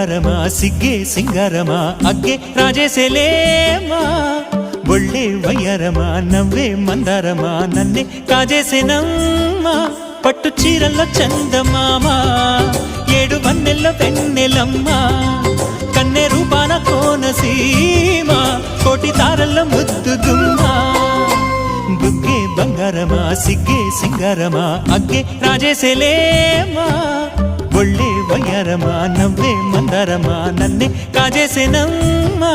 బంగారమా సిగ్గే సింగారమా అగ్గే రాజేసేలేమా ఒళ్ళే వయ్యారమా నవ్వే మందారమా నన్నే కాజేసేనమ్మా పట్టు చీరల్లో చందమామా ఏడు వన్నెల్లో వెన్నెలమ్మా కన్నె రూపాన కోనసీమ కోటి తారల్లో ముద్దుగుమ్మా బుగ్గే బంగారమా సిగ్గే సింగారమా అగ్గే రాజేసేలేమా ఒళ్ళే వయ్యారమా నవ్వే మందారమా నన్నే కాజేసేనమ్మా